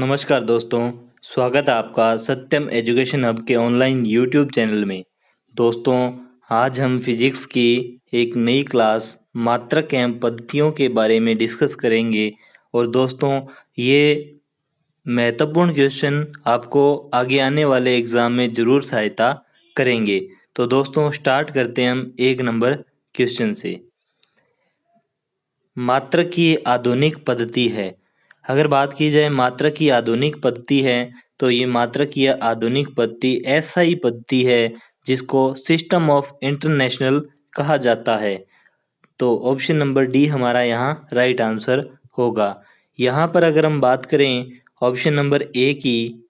नमस्कार दोस्तों, स्वागत है आपका सत्यम एजुकेशन हब के ऑनलाइन यूट्यूब चैनल में। दोस्तों, आज हम फिजिक्स की एक नई क्लास मात्रक एवं पद्धतियों के बारे में डिस्कस करेंगे। और दोस्तों, ये महत्वपूर्ण क्वेश्चन आपको आगे आने वाले एग्जाम में जरूर सहायता करेंगे। तो दोस्तों, स्टार्ट करते हैं हम एक नंबर क्वेश्चन से। मात्रक की आधुनिक पद्धति है। अगर बात की जाए मात्रक की आधुनिक पद्धति है, तो ये मात्रक की आधुनिक पद्धति ऐसा पद्धति है जिसको सिस्टम ऑफ इंटरनेशनल कहा जाता है। तो ऑप्शन नंबर डी हमारा यहाँ राइट आंसर होगा। यहाँ पर अगर हम बात करें ऑप्शन नंबर ए की,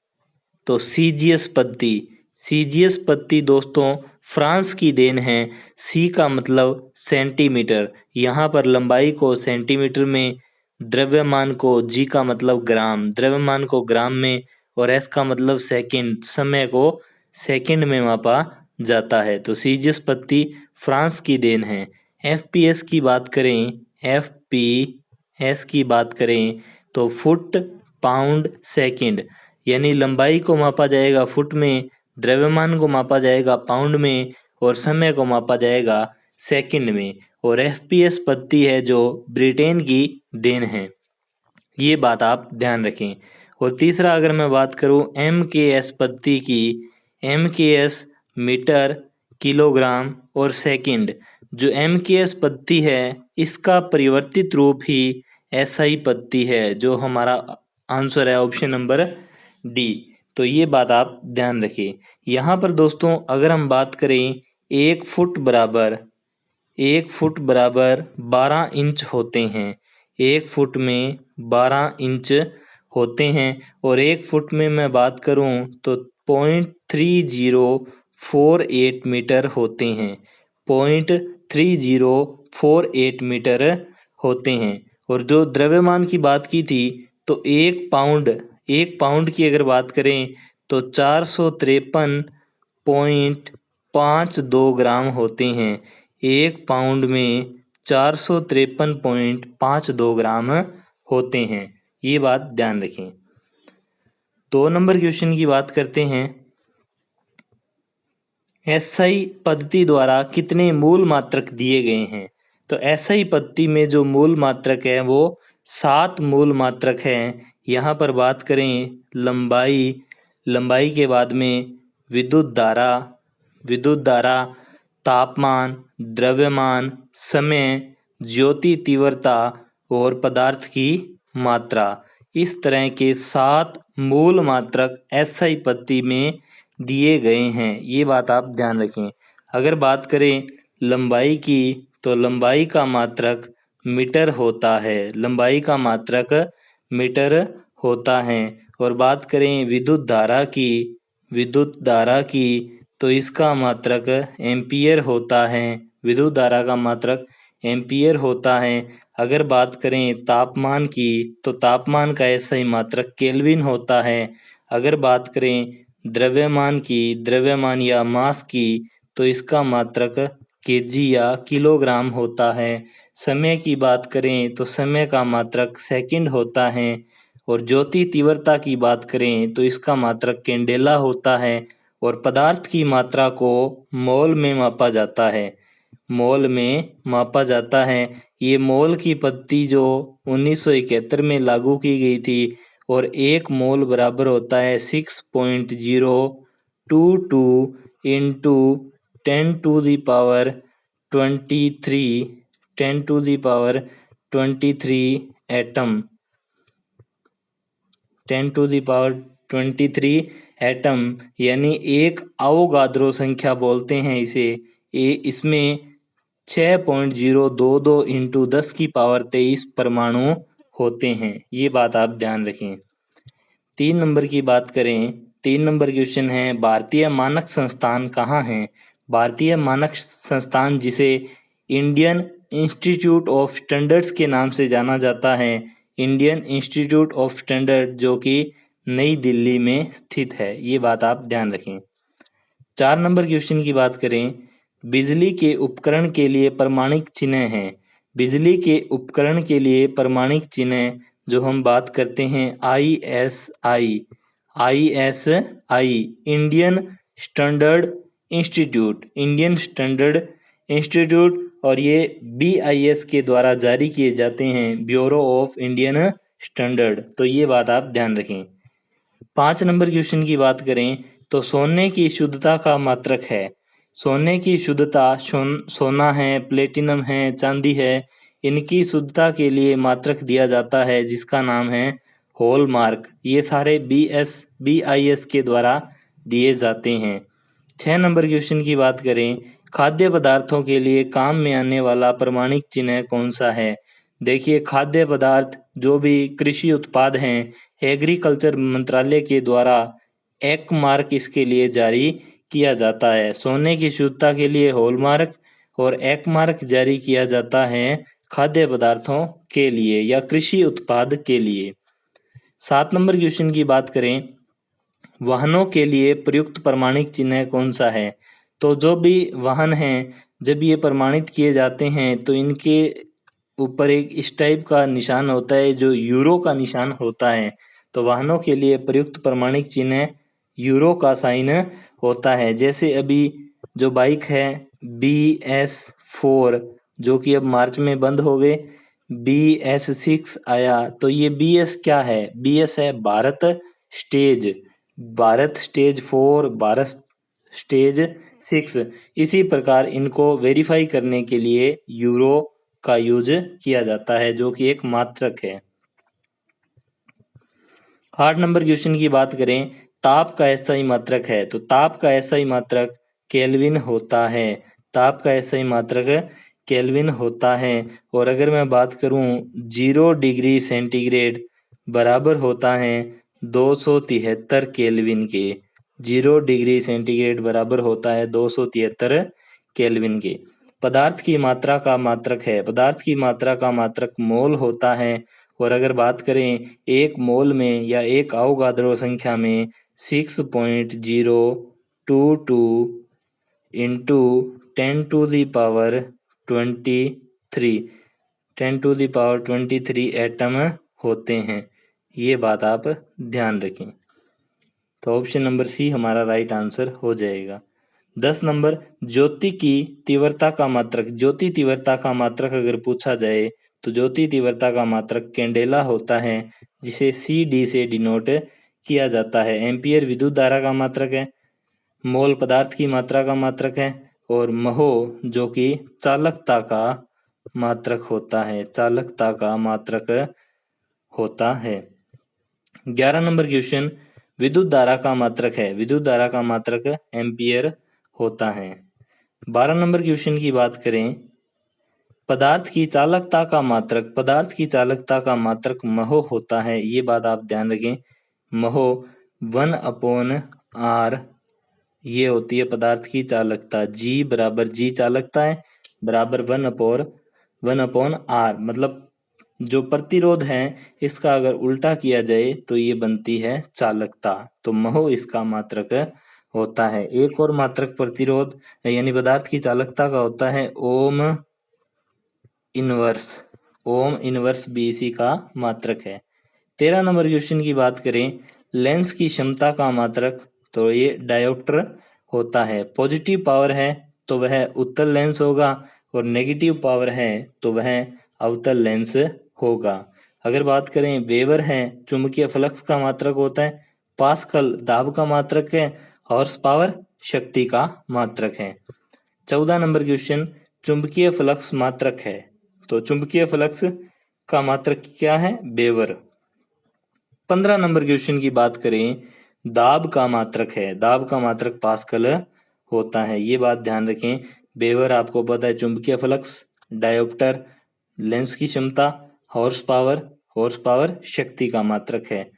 तो सीजीएस पद्धति। सीजीएस पद्धति दोस्तों फ्रांस की देन है। सी का मतलब सेंटीमीटर, यहाँ पर लंबाई को सेंटीमीटर में, द्रव्यमान को, जी का मतलब ग्राम, द्रव्यमान को ग्राम में, और एस का मतलब सेकंड, समय को सेकंड में मापा जाता है। तो सीजीएस पद्धति फ्रांस की देन है। एफपीएस की बात करें, एफपीएस की बात करें तो फुट पाउंड सेकंड, यानी लंबाई को मापा जाएगा फुट में, द्रव्यमान को मापा जाएगा पाउंड में, और समय को मापा जाएगा सेकंड में। और एफपीएस पद्धति है जो ब्रिटेन की देन है, ये बात आप ध्यान रखें। और तीसरा अगर मैं बात करूं एमकेएस पद्धति की, एमकेएस मीटर, किलोग्राम और सेकंड। जो एमकेएस पद्धति है इसका परिवर्तित रूप ही एसआई पद्धति है, जो हमारा आंसर है ऑप्शन नंबर डी। तो ये बात आप ध्यान रखिए। यहाँ पर दोस्तों अगर हम बात करें, एक फुट बराबर 12 इंच होते हैं। एक फुट में 12 इंच होते हैं। और एक फुट में मैं बात करूं तो 0.3048 मीटर होते हैं। 0.3048 मीटर होते हैं। और जो द्रव्यमान की बात की थी, तो एक पाउंड की अगर बात करें तो 453.52 ग्राम होते हैं। एक पाउंड में 453.52 ग्राम होते हैं, ये बात ध्यान रखें। 2 नंबर क्वेश्चन की बात करते हैं। एसआई पद्धति द्वारा कितने मूल मात्रक दिए गए हैं? तो एसआई पद्धति में जो मूल मात्रक है वो 7 मूल मात्रक हैं। यहाँ पर बात करें लंबाई के बाद में विद्युत धारा, तापमान, द्रव्यमान, समय, ज्योति तीव्रता और पदार्थ की मात्रा। इस तरह के 7 मूल मात्रक एसआई पद्धति में दिए गए हैं, ये बात आप ध्यान रखें। अगर बात करें लंबाई की, तो लंबाई का मात्रक मीटर होता है, लंबाई का मात्रक मीटर होता है। और बात करें विद्युत धारा की, तो इसका मात्रक एम्पियर होता है, विद्युत धारा का मात्रक एम्पियर होता है। अगर बात करें तापमान की, तो तापमान का एसआई मात्रक केल्विन होता है। अगर बात करें द्रव्यमान या मास की, तो इसका मात्रक केजी या किलोग्राम होता है। समय की बात करें तो समय का मात्रक सेकंड होता है। और ज्योति तीव्रता की बात करें तो इसका मात्रक कैंडेला होता है। और पदार्थ की मात्रा को मोल में मापा जाता है। ये मोल की पद्धति जो 1971 में लागू की गई थी। और एक मोल बराबर होता है 6.022 इंटू 10⁻23 एटम। 10⁻23 एटम, यानी एक अवोगाद्रो संख्या बोलते हैं इसे। इसमें 6.022 इंटू 10⁻23 परमाणु होते हैं, ये बात आप ध्यान रखें। 3 नंबर की बात करें, 3 नंबर क्वेश्चन है भारतीय मानक संस्थान कहाँ है? भारतीय मानक संस्थान जिसे इंडियन इंस्टीट्यूट ऑफ स्टैंडर्ड्स के नाम से जाना जाता है, इंडियन इंस्टीट्यूट ऑफ स्टैंडर्ड, जो कि नई दिल्ली में स्थित है, ये बात आप ध्यान रखें। 4 नंबर क्वेश्चन की बात करें, बिजली के उपकरण के लिए प्रमाणिक चिन्ह है। बिजली के उपकरण के लिए प्रमाणिक चिन्ह जो हम बात करते हैं ISI इंडियन स्टैंडर्ड इंस्टीट्यूट और ये BIS के द्वारा जारी किए जाते हैं, ब्यूरो ऑफ इंडियन स्टैंडर्ड। तो ये बात आप ध्यान रखें। 5 नंबर क्वेश्चन की बात करें तो सोने की शुद्धता का मात्रक है। सोने की शुद्धता सोना है, प्लेटिनम है, चांदी है, इनकी शुद्धता के लिए मात्रक दिया जाता है जिसका नाम है हॉलमार्क। ये सारे BIS के द्वारा दिए जाते हैं। 6 नंबर क्वेश्चन की बात करें, खाद्य पदार्थों के लिए काम में आने वाला प्रमाणिक चिन्ह कौन सा है। देखिए, खाद्य पदार्थ जो भी कृषि उत्पाद हैं, एग्रीकल्चर मंत्रालय के द्वारा एक मार्क इसके लिए जारी किया जाता है। सोने की शुद्धता के लिए हॉलमार्क और एक मार्क जारी किया जाता है खाद्य पदार्थों के लिए या कृषि उत्पाद के लिए। 7 नंबर क्वेश्चन की बात करें, वाहनों के लिए प्रयुक्त प्रमाणिक चिन्ह कौन सा है। तो जो भी वाहन हैं, जब ये प्रमाणित किए जाते हैं तो इनके ऊपर एक इस टाइप का निशान होता है जो यूरो का निशान होता है। तो वाहनों के लिए प्रयुक्त प्रमाणिक चिन्ह यूरो का साइन होता है। जैसे अभी जो बाइक है BS4 जो कि अब मार्च में बंद हो गए, BS6 आया। तो ये BS क्या है, BS है भारत स्टेज 4, भारत स्टेज 6। इसी प्रकार इनको वेरीफाई करने के लिए यूरो का यूज किया जाता है जो कि एक मात्रक है। 8 नंबर क्वेश्चन की बात करें, ताप का SI मात्रक है। तो ताप का SI मात्रक केल्विन होता है। ताप का SI मात्रक केल्विन होता है। और अगर मैं बात करूं 0 डिग्री सेंटीग्रेड बराबर होता है 273 केल्विन के। 0 डिग्री सेंटीग्रेड बराबर होता है 273 केल्विन के। पदार्थ की मात्रा का मात्रक है। पदार्थ की मात्रा का मात्रक मोल होता है। और अगर बात करें एक मोल में या एक अवोगाद्रो संख्या में 6.022 इंटू 10⁻23 एटम होते हैं। ये बात आप ध्यान रखें। तो ऑप्शन नंबर सी हमारा राइट आंसर हो जाएगा। 10 नंबर, ज्योति की तीव्रता का मात्रक। ज्योति तीव्रता का मात्रक अगर पूछा जाए तो ज्योति तीव्रता का मात्रक कैंडेला होता है, जिसे CD से डिनोट किया जाता है। एम्पियर विद्युत धारा का मात्रक है। मोल पदार्थ की मात्रा का मात्रक है। और महो जो कि चालकता का मात्रक होता है, चालकता का मात्रक होता है। 11 नंबर क्वेश्चन, विद्युत धारा का मात्रक है। विद्युत धारा का मात्रक एम्पियर होता है। 12 नंबर क्वेश्चन की बात करें, पदार्थ की चालकता का मात्रक। पदार्थ की चालकता का मात्रक महो होता है। ये बात आप ध्यान रखें। महो 1/r ये होती है पदार्थ की चालकता। G बराबर G चालकता है बराबर 1/r, मतलब जो प्रतिरोध है इसका अगर उल्टा किया जाए तो ये बनती है चालकता। तो महो इसका मात्रक होता है। एक और मात्रक प्रतिरोध यानी पदार्थ की चालकता का होता है ओम इनवर्स भी इसी का मात्रक है। 13 नंबर क्वेश्चन की बात करें, लेंस की क्षमता का मात्रक। तो ये डायोप्टर होता है। पॉजिटिव पावर है तो वह उत्तल लेंस होगा और नेगेटिव पावर है तो वह अवतल लेंस होगा। अगर बात करें वेबर है, चुंबकीय फ्लक्स का मात्रक होता है। पास्कल दाब का मात्रक है। हॉर्स पावर शक्ति का मात्रक है। 14 नंबर क्वेश्चन, चुंबकीय फ्लक्स मात्रक है। तो चुंबकीय फ्लक्स का मात्रक क्या है, वेबर। 15 नंबर क्वेश्चन की बात करें, दाब का मात्रक है। दाब का मात्रक पास्कल होता है। ये बात ध्यान रखें। वेबर आपको पता है, चुंबकीय फ्लक्स, डायोप्टर, लेंस की क्षमता, हॉर्स पावर शक्ति का मात्रक है।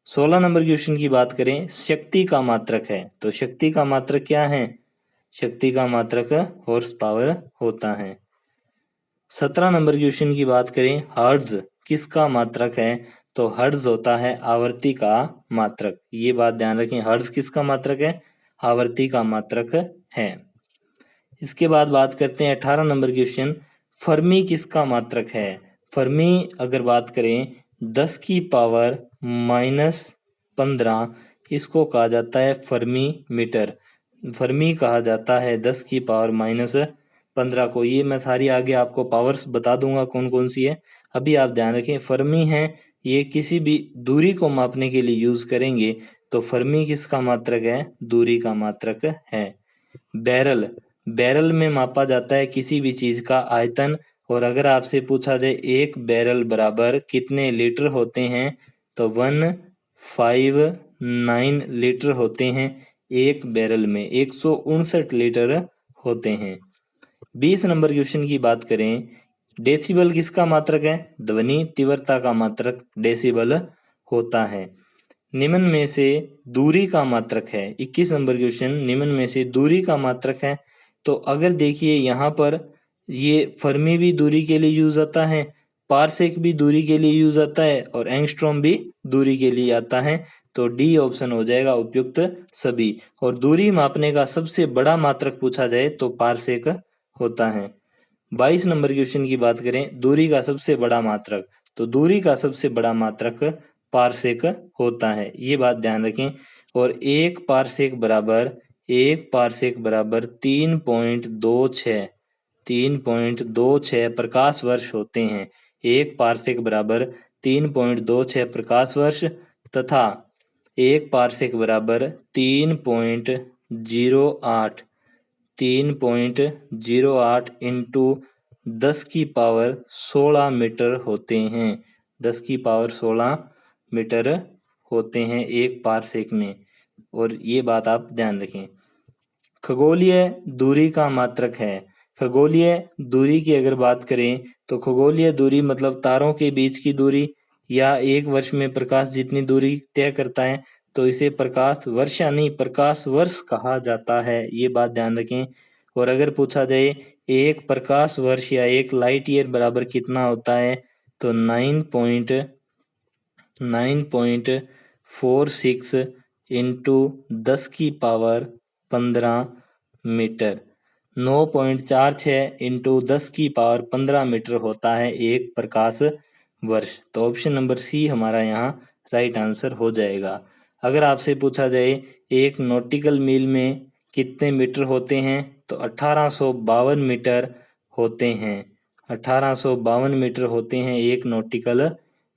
16 नंबर क्वेश्चन की बात करें, शक्ति का मात्रक है। तो शक्ति का मात्रक क्या है, शक्ति का मात्रक हॉर्स पावर होता है। 17 नंबर क्वेश्चन की बात करें, हर्ट्ज किसका मात्रक है। तो हर्ट्ज होता है आवर्ती का मात्रक। ये बात ध्यान रखें, हर्ट्ज किसका मात्रक है, आवर्ती का मात्रक है। इसके बाद बात करते हैं 18 नंबर क्वेश्चन, फर्मी किसका मात्रक है। फर्मी अगर बात करें 10 की पावर -15, इसको कहा जाता है फर्मी मीटर। फर्मी कहा जाता है 10 की पावर -15 को। ये मैं सारी आगे आपको पावर्स बता दूंगा कौन कौन सी है। अभी आप ध्यान रखें, फर्मी है ये किसी भी दूरी को मापने के लिए यूज करेंगे। तो फर्मी किसका मात्रक है? दूरी का मात्रक है। बैरल, बैरल में मापा जाता है किसी भी चीज का आयतन। और अगर आपसे पूछा जाए एक बैरल बराबर कितने लीटर होते हैं, तो 159 लीटर होते हैं। एक बैरल में 159 लीटर होते हैं। 20 नंबर क्वेश्चन की बात करें, डेसिबल किसका मात्रक है? ध्वनि तीव्रता का मात्रक डेसिबल होता है। निम्न में से दूरी का मात्रक है। 21 नंबर क्वेश्चन, निम्न में से दूरी का मात्रक है। तो अगर देखिए यहाँ पर ये फर्मी भी दूरी के लिए यूज आता है, पारसेक भी दूरी के लिए यूज आता है और एंगस्ट्रॉम भी दूरी के लिए आता है। तो डी ऑप्शन हो जाएगा उपयुक्त सभी। और दूरी मापने का सबसे बड़ा मात्रक पूछा जाए तो पारसेक होता है। 22 नंबर क्वेश्चन की बात करें, दूरी का सबसे बड़ा मात्रक, तो दूरी का सबसे बड़ा मात्रक पारसेक होता है, ये बात ध्यान रखें। और एक पारसेक बराबर 3.26 प्रकाश वर्ष होते हैं। एक पारसेक बराबर 3.26 प्रकाश वर्ष, तथा एक पारसेक बराबर 3.08 इंटू 10 की पावर 16 मीटर होते हैं। 10 की पावर 16 मीटर होते हैं एक पारसेक में। और ये बात आप ध्यान रखें। खगोलीय दूरी का मात्रक है। खगोलीय दूरी की अगर बात करें तो खगोलीय दूरी मतलब तारों के बीच की दूरी, या एक वर्ष में प्रकाश जितनी दूरी तय करता है, तो इसे प्रकाश वर्ष यानी प्रकाश वर्ष कहा जाता है, ये बात ध्यान रखें। और अगर पूछा जाए एक प्रकाश वर्ष या एक लाइट ईयर बराबर कितना होता है, तो 9.46 इंटू 10 की पावर 15 मीटर। 9.46 इंटू 10 की पावर 15 मीटर होता है एक प्रकाश वर्ष। तो ऑप्शन नंबर सी हमारा यहाँ राइट आंसर हो जाएगा। अगर आपसे पूछा जाए एक नॉटिकल मील में कितने मीटर होते हैं, तो 1852 मीटर होते हैं। 1852 मीटर होते हैं एक नॉटिकल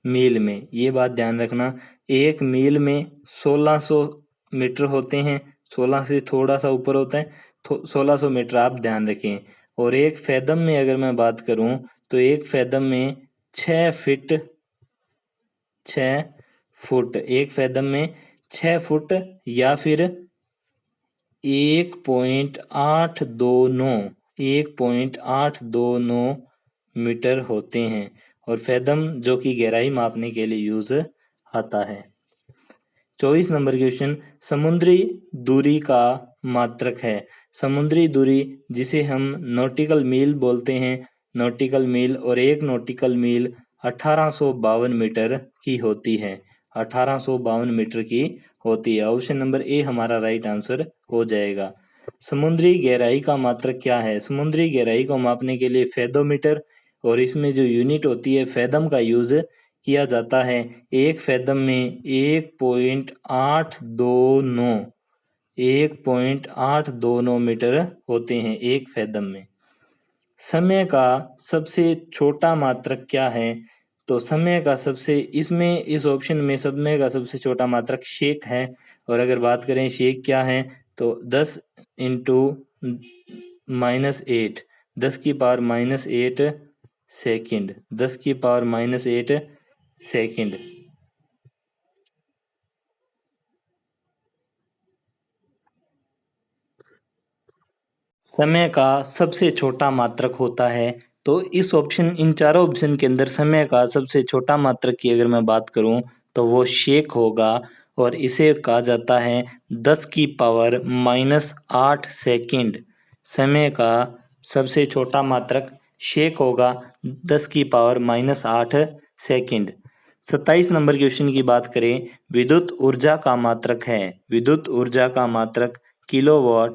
मील में, ये बात ध्यान रखना। एक मील में 1600 मीटर होते हैं, 16 से थोड़ा सा ऊपर होता है, 1600 मीटर आप ध्यान रखें। और एक फैदम में अगर मैं बात करूं, तो एक फैदम में 6 फुट, एक फैदम में 6 फुट या फिर 1.829 मीटर होते हैं। और फैदम जो कि गहराई मापने के लिए यूज आता है। 24 नंबर क्वेश्चन, समुद्री दूरी का मात्रक है। समुद्री दूरी जिसे हम नॉटिकल मील बोलते हैं, नॉटिकल मील, और एक नॉटिकल मील 1852 मीटर की होती है। 1852 मीटर की होती है। ऑप्शन नंबर ए हमारा राइट आंसर हो जाएगा। समुद्री गहराई का मात्रक क्या है? समुद्री गहराई को मापने के लिए फैदोमीटर और इसमें जो यूनिट होती है फैदम का यूज किया जाता है। एक फैदम में 1.829 मीटर होते हैं एक फैदम में। समय का सबसे छोटा मात्रक क्या है? तो समय का सबसे, इसमें इस ऑप्शन में समय का सबसे छोटा मात्रक शेक है। और अगर बात करें शेक क्या है, तो 10 इंटू -8, 10 की पावर -8 सेकंड, 10 की पावर -8 सेकंड। समय का सबसे छोटा मात्रक होता है। तो इस ऑप्शन, इन चारों ऑप्शन के अंदर समय का सबसे छोटा मात्रक की अगर मैं बात करूं, तो वो शेक होगा। और इसे कहा जाता है 10 की पावर -8 सेकंड। समय का सबसे छोटा मात्रक शेक होगा, 10 की पावर -8 सेकंड। 27 नंबर क्वेश्चन की बात करें, विद्युत ऊर्जा का मात्रक है। विद्युत ऊर्जा का मात्रक किलोवाट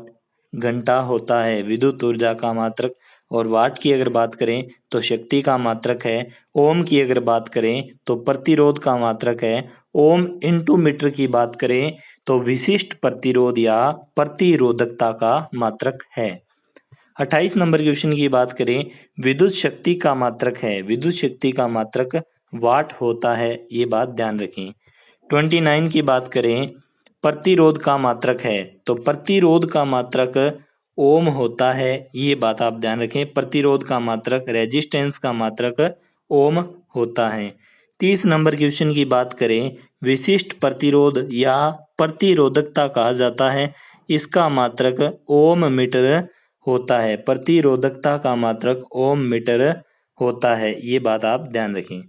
घंटा होता है। विद्युत ऊर्जा का मात्रक, और वाट की अगर बात करें तो शक्ति का मात्रक है। ओम की अगर बात करें तो प्रतिरोध का मात्रक है। ओम इंटू मीटर की बात करें तो विशिष्ट प्रतिरोध या प्रतिरोधकता का मात्रक है। 28 नंबर क्वेश्चन की बात करें, विद्युत शक्ति का मात्रक है। विद्युत शक्ति का मात्रक वाट होता है, ये बात ध्यान रखें। 29 की बात करें, प्रतिरोध का मात्रक है, तो प्रतिरोध का मात्रक ओम होता है, ये बात आप ध्यान रखें। प्रतिरोध का मात्रक, रेजिस्टेंस का मात्रक ओम होता है। 30 नंबर क्वेश्चन की बात करें, विशिष्ट प्रतिरोध या प्रतिरोधकता कहा जाता है, इसका मात्रक ओम मीटर होता है। प्रतिरोधकता का मात्रक ओम मीटर होता है, ये बात आप ध्यान रखें।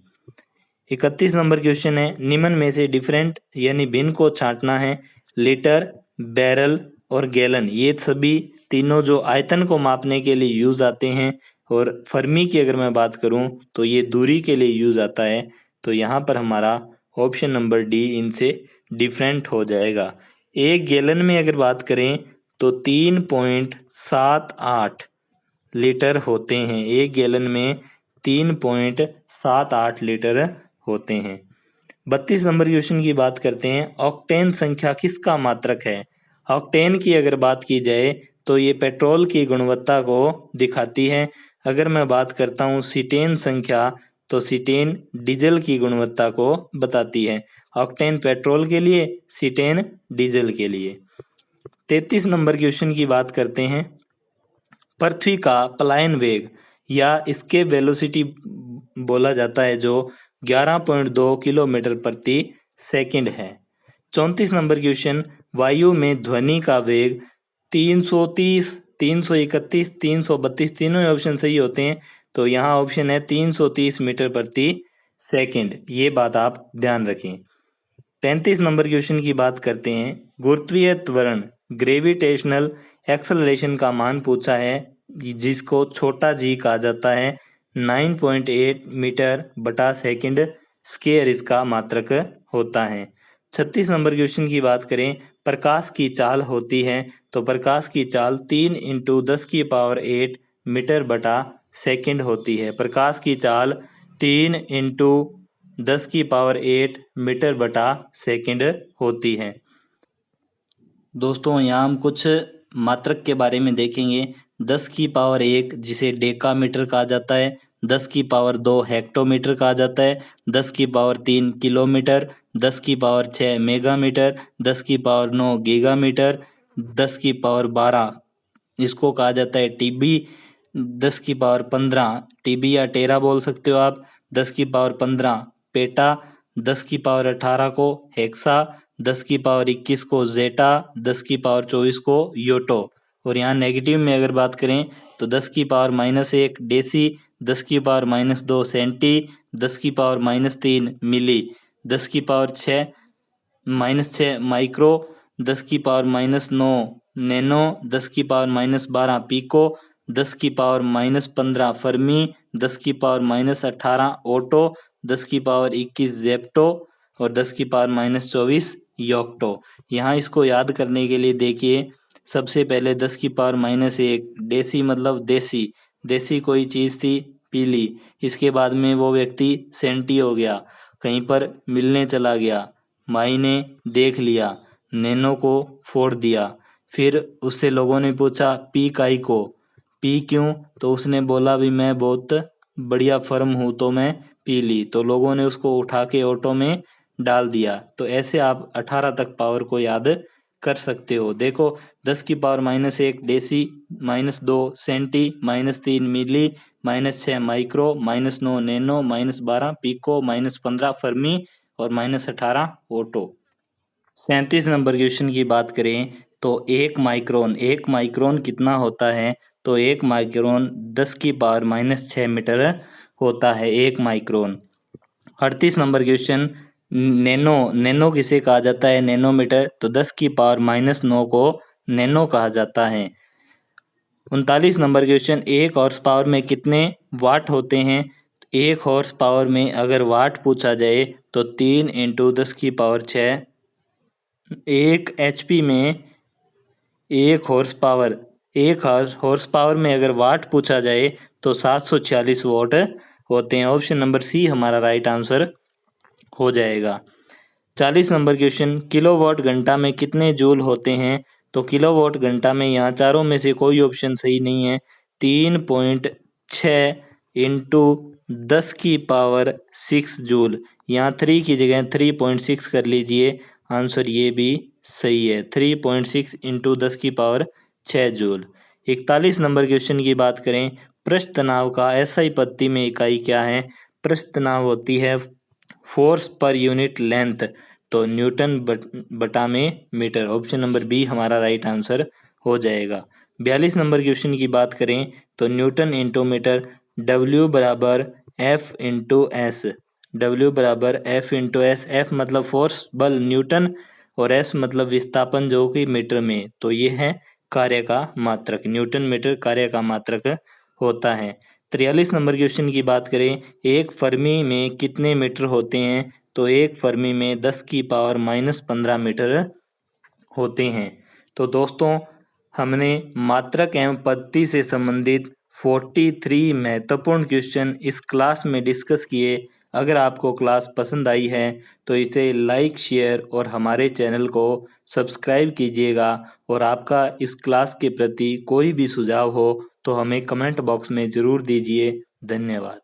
31 नंबर क्वेश्चन है, निम्न में से डिफरेंट यानी भिन्न को छांटना है। लीटर, बैरल और गैलन, ये सभी तीनों जो आयतन को मापने के लिए यूज आते हैं। और फर्मी की अगर मैं बात करूं तो ये दूरी के लिए यूज आता है। तो यहाँ पर हमारा ऑप्शन नंबर डी इनसे डिफरेंट हो जाएगा। एक गैलन में अगर बात करें तो 3.78 लीटर होते हैं। एक गैलन में 3.78 लीटर होते हैं। 32 नंबर क्वेश्चन की बात करते हैं, ऑक्टेन संख्या किसका मात्रक है। ऑक्टेन की अगर बात की जाए तो ये पेट्रोल की गुणवत्ता को दिखाती है। अगर मैं बात करता हूँ सीटेन संख्या, तो सीटेन डीजल की गुणवत्ता को बताती है। ऑक्टेन पेट्रोल के लिए, सीटेन डीजल के लिए। 33 नंबर क्वेश्चन की बात करते हैं, पृथ्वी का पलायन वेग या इसके वेलोसिटी बोला जाता है, जो 11.2 किलोमीटर प्रति सेकंड है। 34 नंबर क्वेश्चन, वायु में ध्वनि का वेग 330, 331, 332, तीनों ही ऑप्शन सही होते हैं। तो यहाँ ऑप्शन है 330 मीटर प्रति सेकंड, ये बात आप ध्यान रखें। 35 नंबर क्वेश्चन की बात करते हैं, गुरुत्वीय त्वरण ग्रेविटेशनल एक्सेलरेशन का मान पूछा है, जिसको छोटा जी कहा जाता है। 9.8 मीटर बटा सेकंड स्क्वायर इसका मात्रक होता है। 36 नंबर क्वेश्चन की बात करें, प्रकाश की चाल होती है, तो प्रकाश की चाल 3 इंटू 10⁸ मीटर बटा सेकंड होती है। प्रकाश की चाल 3 इंटू 10⁸ मीटर बटा सेकंड होती है। दोस्तों यहाँ हम कुछ मात्रक के बारे में देखेंगे। 10⁻1 जिसे डेकामीटर कहा जाता है, 10⁻2 हेक्टोमीटर कहा जाता है, 10⁻3 किलोमीटर, 10⁻6 मेगामीटर, 10⁻9 गीगामीटर, 10⁻12 इसको कहा जाता है टीबी, 10⁻15 टीबी या टेरा बोल सकते हो आप, 10⁻15 पेटा, 10⁻18 को हेक्सा, 10⁻21 को जेटा, 10⁻24 को योटो। और यहाँ नेगेटिव में अगर बात करें तो 10⁻−1 deci, 10⁻−2 centi, 10⁻−3 milli, 10⁻6 micro, 10⁻9 nano, 10⁻12 pico, 10⁻15 fermi, 10⁻18 atto, 10⁻21 zepto और 10⁻24 योक्टो। यहाँ इसको याद करने के लिए देखिए, सबसे पहले 10⁻−1 डेसी मतलब देसी, देसी कोई चीज़ थी पीली। इसके बाद में वो व्यक्ति सेंटी हो गया, कहीं पर मिलने चला गया, माई ने देख लिया, नैनो को फोड़ दिया। फिर उससे लोगों ने पूछा पी काई को, पी क्यों, तो उसने बोला भी मैं बहुत बढ़िया फर्म हूँ तो मैं पी ली, तो लोगों ने उसको उठा के ऑटो में डाल दिया। तो ऐसे आप 18 तक पावर को याद कर सकते हो। देखो 10⁻−1 डेसी, -2 सेंटी, -3 मिली, -6 माइक्रो, -9 नैनो, -12 पिको, -15 फर्मी और -18 ओटो। 37 नंबर क्वेश्चन की बात करें तो एक माइक्रोन कितना होता है, तो एक माइक्रोन 10⁻−6 मीटर होता है एक माइक्रोन। 38 नंबर क्वेश्चन, नैनो किसे कहा जाता है, नैनोमीटर, तो 10⁻−9 को नैनो कहा जाता है। 39 नंबर क्वेश्चन, एक हॉर्स पावर में कितने वाट होते हैं, एक हॉर्स पावर में अगर वाट पूछा जाए तो 3 इंटू 10⁻6। एक एचपी में एक हॉर्स पावर 1 हॉर्स पावर में अगर वाट पूछा जाए तो 746 वॉट होते हैं। ऑप्शन नंबर सी हमारा राइट आंसर हो जाएगा। 40 नंबर क्वेश्चन, किलोवाट घंटा में कितने जूल होते हैं? तो किलोवाट घंटा में यहाँ चारों में से कोई ऑप्शन सही नहीं है। 3.6 इंटू 10 की पावर 6 जूल। यहाँ 3 की जगह 3.6 कर लीजिए, आंसर ये भी सही है। 3.6 इंटू 10 की पावर 6 जूल। 41 नंबर क्वेश्चन की बात करें, पृष्ठ तनाव का एसआई पद्धति में इकाई क्या है? पृष्ठ तनाव होती है फोर्स पर यूनिट लेंथ, तो न्यूटन बटा में मीटर। ऑप्शन नंबर बी हमारा राइट आंसर हो जाएगा। 42 नंबर क्वेश्चन की बात करें तो न्यूटन इंटू मीटर, डब्ल्यू बराबर एफ इंटू एस। डब्ल्यू बराबर एफ इंटू एस। एफ मतलब फोर्स बल न्यूटन और एस मतलब विस्थापन जो कि मीटर में, तो ये है कार्य का मात्रक। न्यूटन मीटर कार्य का मात्रक होता है। 43 नंबर क्वेश्चन की बात करें, एक फर्मी में कितने मीटर होते हैं? तो एक फर्मी में 10 की पावर-15 मीटर होते हैं। तो दोस्तों, हमने मात्रक एवं पद्धति से संबंधित 43 महत्वपूर्ण क्वेश्चन इस क्लास में डिस्कस किए। अगर आपको क्लास पसंद आई है तो इसे लाइक, शेयर और हमारे चैनल को सब्सक्राइब कीजिएगा। और आपका इस क्लास के प्रति कोई भी सुझाव हो तो हमें कमेंट बॉक्स में ज़रूर दीजिए। धन्यवाद।